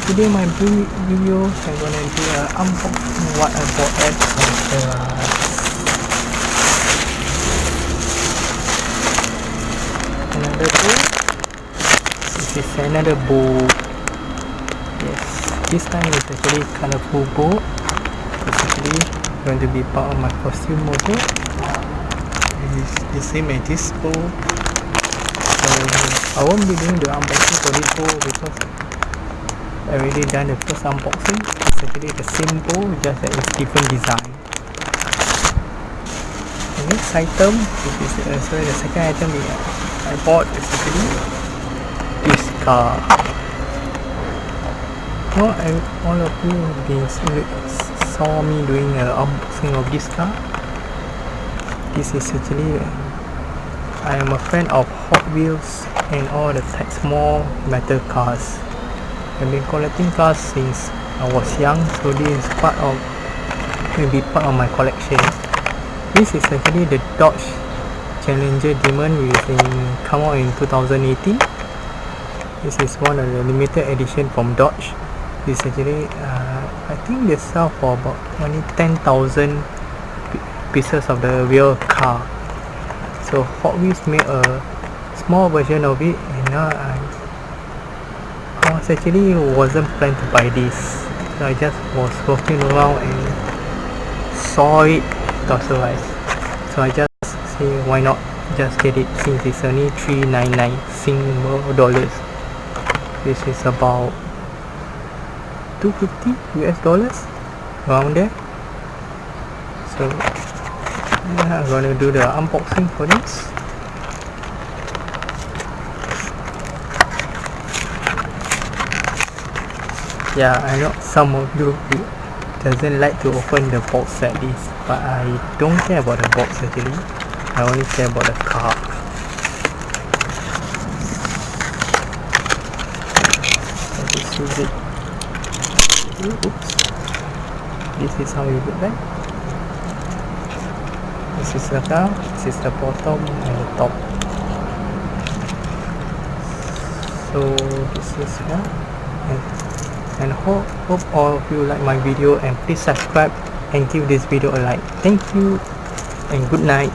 today my video I'm gonna do a unboxing what I bought at another bowl. This is another bowl. Yes, this time is actually colorful bowl. It's actually going to be part of my costume also. It is the same as this bowl. So I won't be doing the unboxing for this bowl because I already done the first unboxing. It's actually the same bowl, just that it's different design. The next item, the second item I bought is actually this car. Well, all of you saw me doing an unboxing of this car. This is actually I am a fan of Hot Wheels and all the small metal cars. I've been collecting cars since I was young, so this is maybe part of my collection. This is actually the Dodge Challenger Demon, which come out in 2018. This is one of the limited edition from Dodge. This actually I think they sell for about only 10,000 pieces of the real car. So Hot Wheels made a small version of it, and I wasn't planning to buy this. So I just was walking around and saw it, so I just say why not just get it, since it's only $399 Singapore. This is about $250 around there. So yeah, I'm gonna do the unboxing for this. Yeah, I know some of you doesn't like to open the box like this, but I don't care about the box actually. I only care about the car. So this is it. Oops. This is how you look like. This is the car, this is the bottom and the top. So this is here. And hope all of you like my video, and please subscribe and give this video a like. Thank you and good night.